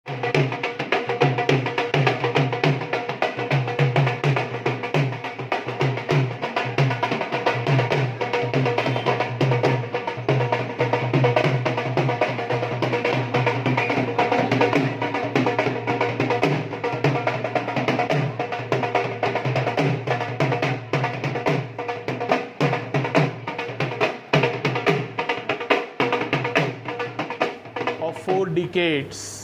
Of 4 decades,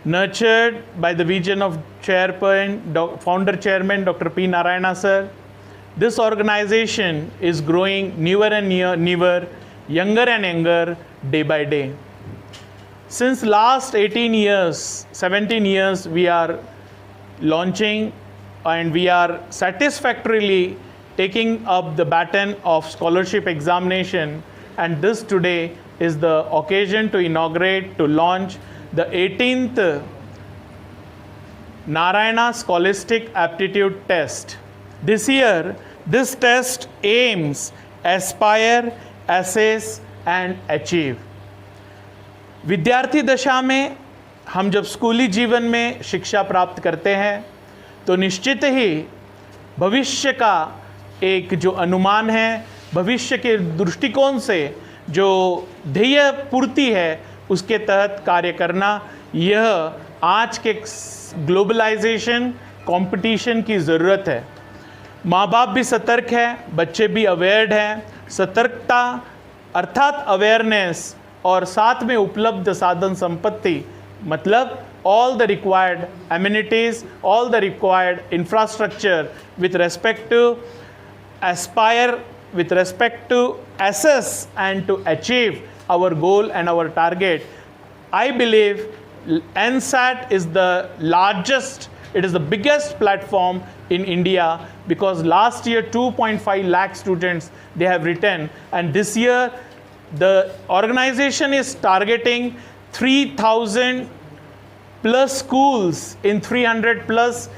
nurtured by the vision of founder chairman Dr. P. Narayana sir, this organization is growing newer and newer, younger and younger day by day. Since last 18 years, 17 years, we are launching and we are satisfactorily taking up the baton of scholarship examination, and this today is the occasion to inaugurate, to launch the 18th Narayana Scholastic Aptitude Test. This year, this test aims, aspire, assess and achieve. विद्यार्थी दशा में हम जब स्कूली जीवन में शिक्षा प्राप्त करते हैं तो निश्चित ही भविष्य का एक जो अनुमान है, भविष्य के दृष्टिकोण से जो ध्येय पूर्ति है, उसके तहत कार्य करना, यह आज के ग्लोबलाइजेशन कंपटीशन की ज़रूरत है। माँ बाप भी सतर्क है, बच्चे भी अवेयर्ड हैं। सतर्कता अर्थात अवेयरनेस और साथ में उपलब्ध साधन संपत्ति, मतलब all the required amenities, all the required infrastructure with respect to aspire, with respect to assess and to achieve our goal and our target. I believe NSAT is the largest, it is the biggest platform in India, because last year 2.5 lakh students they have written, and this year the organization is targeting 3,000 plus schools in 300 plus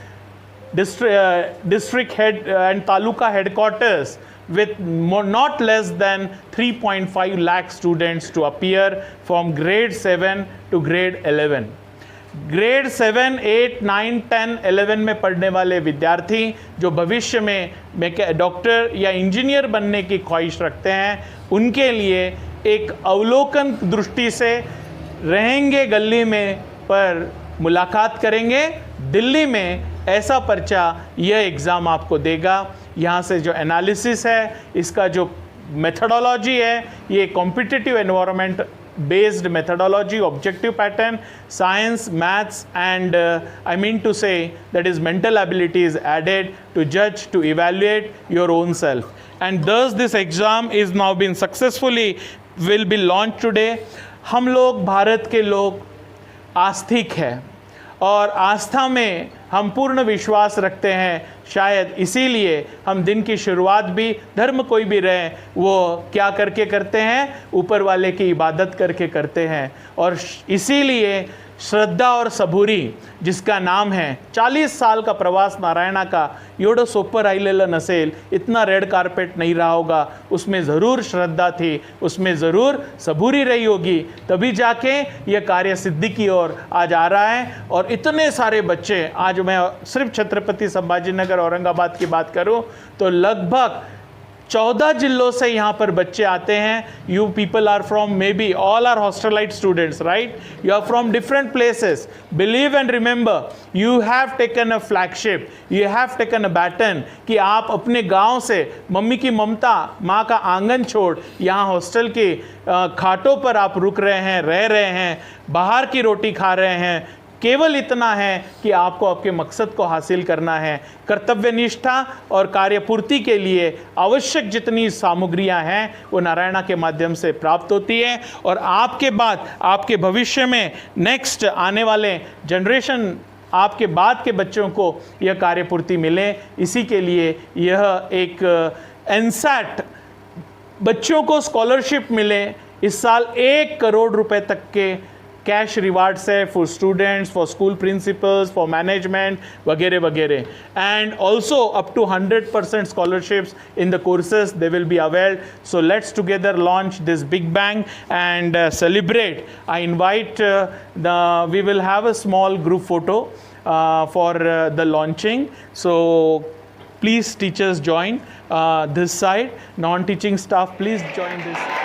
district head and taluka headquarters, with not less than 3.5 lakh students to appear from grade 7 to grade 11. Grade 7, 8, 9, 10, 11 में पढ़ने वाले विद्यार्थी जो भविष्य में doctor या engineer बनने की ख्वाहिश रखते हैं, उनके लिए एक अवलोकन दृष्टि से रहेंगे गली में पर मुलाकात करेंगे। दिल्ली में ऐसा पर्चा यह एग्ज़ाम आपको देगा। यहाँ से जो एनालिसिस है, इसका जो मेथडोलॉजी है, ये competitive environment based methodology, objective pattern, science, maths and I mean to say that is mental ability is added to judge, to evaluate your own self. And thus this exam is now been successfully will be launched today. हम लोग भारत के लोग आस्तिक हैं और आस्था में हम पूर्ण विश्वास रखते हैं। शायद इसीलिए हम दिन की शुरुआत भी, धर्म कोई भी रहे, वो क्या करके करते हैं, ऊपर वाले की इबादत करके करते हैं। और इसीलिए श्रद्धा और सबुरी जिसका नाम है, 40 साल का प्रवास नारायणा का एवढं सोपं राहिलेलं नसेल, इतना रेड कारपेट नहीं रहा होगा, उसमें ज़रूर श्रद्धा थी, उसमें ज़रूर सबुरी रही होगी, तभी जाके ये कार्य सिद्धि की ओर आज आ रहा है। और इतने सारे बच्चे, आज मैं सिर्फ छत्रपति संभाजी नगर औरंगाबाद की बात करूं तो लगभग 14 जिलों से यहाँ पर बच्चे आते हैं। You people are from, may be all are hostelite students, right? You are from different places. Believe and remember, you have taken a flagship, you have taken a baton, कि आप अपने गांव से मम्मी की ममता, माँ का आंगन छोड़ यहाँ हॉस्टल के खाटों पर आप रुक रहे हैं, रह रहे हैं, बाहर की रोटी खा रहे हैं। केवल इतना है कि आपको आपके मकसद को हासिल करना है। कर्तव्य निष्ठा और कार्यपूर्ति के लिए आवश्यक जितनी सामग्रियां हैं वो नारायणा के माध्यम से प्राप्त होती है, और आपके बाद आपके भविष्य में नेक्स्ट आने वाले जनरेशन, आपके बाद के बच्चों को यह कार्यपूर्ति मिले, इसी के लिए यह एक एनसैट बच्चों को स्कॉलरशिप मिले। इस साल 1 करोड़ रुपए तक के कैश रिवार्ड्स है for students, for school principals, for management वगैरह वगैरह. And also up to 100% scholarships in the courses they will be availed. So let's together launch this big bang and celebrate. I invite we will have a small group photo for the launching. So please teachers join this side. Non-teaching staff, please join this side.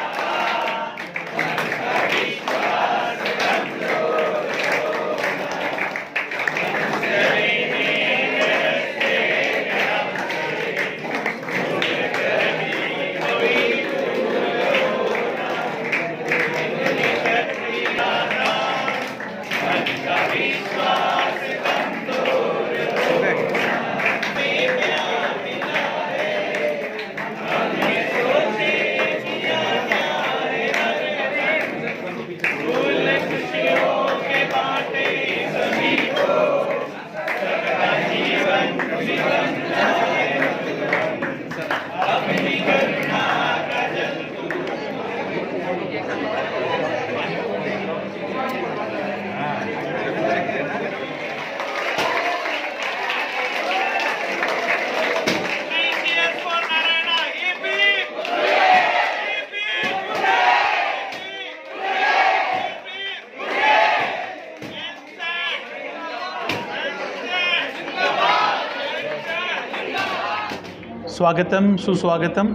Swagatam, Suswagatam.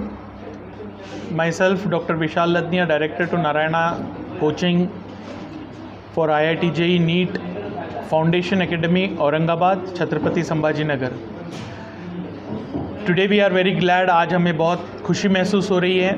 Myself, Dr. Vishal Ladnia, Director to Narayana Coaching for IIT JEE NEET Foundation Academy, Aurangabad, Chhatrapati Sambhaji Nagar. Today we are very glad, आज हमें बहुत खुशी महसूस हो रही है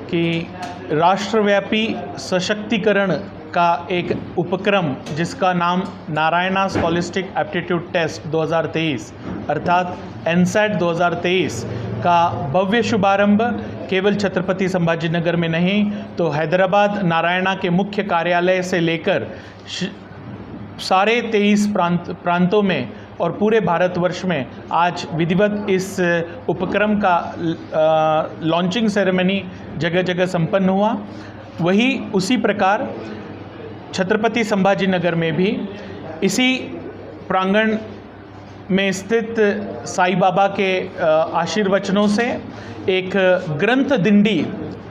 कि राष्ट्रव्यापी सशक्तिकरण का एक उपक्रम जिसका नाम नारायणा स्कॉलिस्टिक एप्टीट्यूड टेस्ट 2023 अर्थात एनसेट 2023 का भव्य शुभारंभ केवल छत्रपति संभाजी नगर में नहीं तो हैदराबाद नारायणा के मुख्य कार्यालय से लेकर सारे 23 प्रांतों में और पूरे भारतवर्ष में आज विधिवत इस उपक्रम का लॉन्चिंग सेरेमनी जगह जगह संपन्न हुआ। वही उसी प्रकार छत्रपति संभाजी नगर में भी इसी प्रांगण में स्थित साईं बाबा के आशीर्वचनों से एक ग्रंथ दिंडी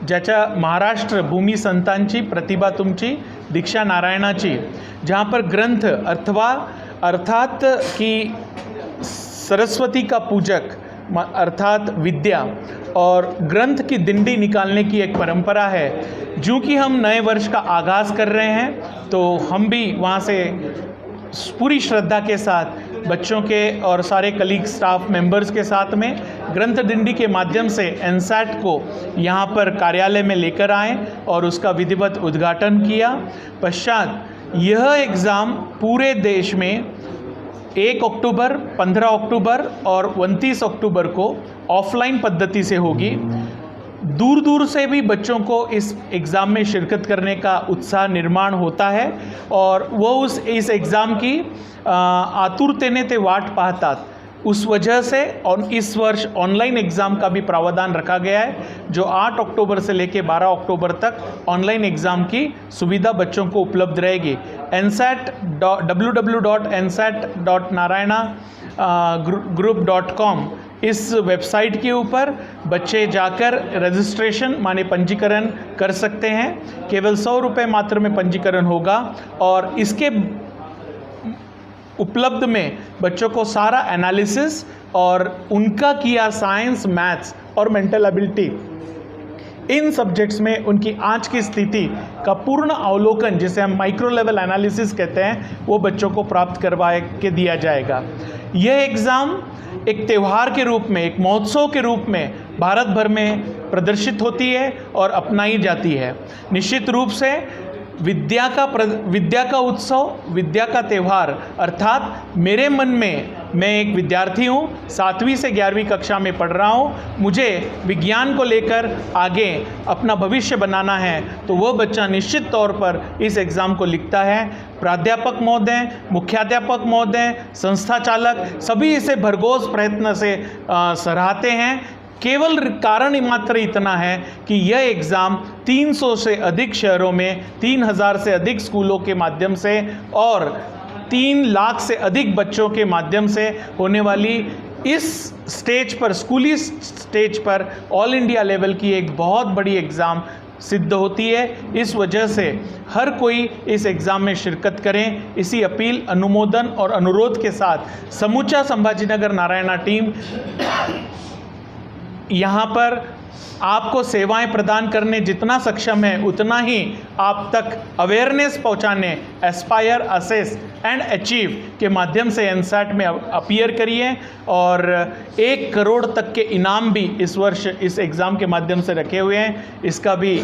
ज्याच्या महाराष्ट्र भूमी संतांची प्रतिभा तुमची दीक्षा नारायणाची जहाँ पर ग्रंथ अर्थात कि सरस्वती का पूजक अर्थात विद्या और ग्रंथ की दिंडी निकालने की एक परंपरा है। जो कि हम नए वर्ष का आगाज़ कर रहे हैं तो हम भी वहाँ से पूरी श्रद्धा के साथ बच्चों के और सारे कलीग स्टाफ मेंबर्स के साथ में ग्रंथ दिंडी के माध्यम से एनसेट को यहाँ पर कार्यालय में लेकर आए और उसका विधिवत उद्घाटन किया। पश्चात यह एग्ज़ाम पूरे देश में 1 अक्टूबर, 15 अक्टूबर और 29 अक्टूबर को ऑफलाइन पद्धति से होगी। दूर दूर से भी बच्चों को इस एग्ज़ाम में शिरकत करने का उत्साह निर्माण होता है और वो इस एग्ज़ाम की आतुरतेने ते वाट पाहतात। उस वजह से और इस वर्ष ऑनलाइन एग्ज़ाम का भी प्रावधान रखा गया है जो 8 अक्टूबर से लेकर 12 अक्टूबर तक ऑनलाइन एग्ज़ाम की सुविधा बच्चों को उपलब्ध रहेगी। www.nsat.narayana.group.com इस वेबसाइट के ऊपर बच्चे जाकर रजिस्ट्रेशन माने पंजीकरण कर सकते हैं। केवल 100 रुपये मात्र में पंजीकरण होगा और इसके उपलब्ध में बच्चों को सारा एनालिसिस और उनका किया साइंस, मैथ्स और मेंटल एबिलिटी इन सब्जेक्ट्स में उनकी आज की स्थिति का पूर्ण अवलोकन जिसे हम माइक्रो लेवल एनालिसिस कहते हैं वो बच्चों को प्राप्त करवा के दिया जाएगा। यह एग्ज़ाम एक त्यौहार के रूप में, एक महोत्सव के रूप में भारत भर में प्रदर्शित होती है और अपनाई जाती है। निश्चित रूप से विद्या का उत्सव, विद्या का त्यौहार अर्थात मेरे मन में, मैं एक विद्यार्थी हूँ, 7वीं से 11वीं कक्षा में पढ़ रहा हूँ, मुझे विज्ञान को लेकर आगे अपना भविष्य बनाना है तो वो बच्चा निश्चित तौर पर इस एग्ज़ाम को लिखता है। प्राध्यापक महोदय, मुख्याध्यापक महोदय, संस्था चालक सभी इसे भरघोस प्रयत्न से सराहते हैं केवल कारण मात्र इतना है कि यह एग्ज़ाम 300 से अधिक शहरों में 3000 से अधिक स्कूलों के माध्यम से और 3 लाख से अधिक बच्चों के माध्यम से होने वाली इस स्टेज पर, स्कूली स्टेज पर ऑल इंडिया लेवल की एक बहुत बड़ी एग्ज़ाम सिद्ध होती है। इस वजह से हर कोई इस एग्ज़ाम में शिरकत करें, इसी अपील, अनुमोदन और अनुरोध के साथ समूचा संभाजीनगर नारायणा टीम यहाँ पर आपको सेवाएं प्रदान करने जितना सक्षम है उतना ही आप तक अवेयरनेस पहुंचाने एस्पायर, असेस एंड अचीव के माध्यम से एनसैट में अपीयर करिए और 1 करोड़ तक के इनाम भी इस वर्ष इस एग्ज़ाम के माध्यम से रखे हुए हैं। इसका भी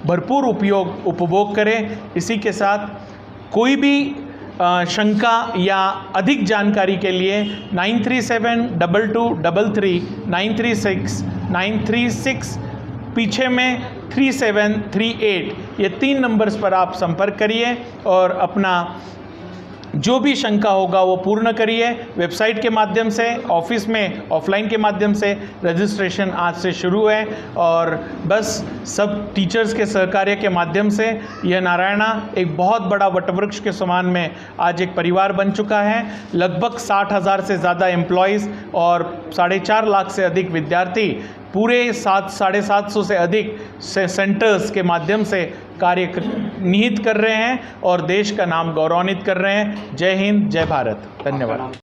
भरपूर उपभोग करें। इसी के साथ कोई भी शंका या अधिक जानकारी के लिए 9372233936 पीछे में 3738 ये 3 नंबर्स पर आप संपर्क करिए और अपना जो भी शंका होगा वो पूर्ण करिए। वेबसाइट के माध्यम से, ऑफिस में ऑफलाइन के माध्यम से रजिस्ट्रेशन आज से शुरू है और बस सब टीचर्स के सहकार्य के माध्यम से यह नारायणा एक बहुत बड़ा वटवृक्ष के समान में आज एक परिवार बन चुका है। लगभग 60,000 से ज़्यादा एम्प्लॉयज़ और 4.5 लाख से अधिक विद्यार्थी पूरे 700-750 से अधिक सेंटर्स के माध्यम से कार्य निहित कर रहे हैं और देश का नाम गौरवान्वित कर रहे हैं। जय हिंद, जय भारत, धन्यवाद।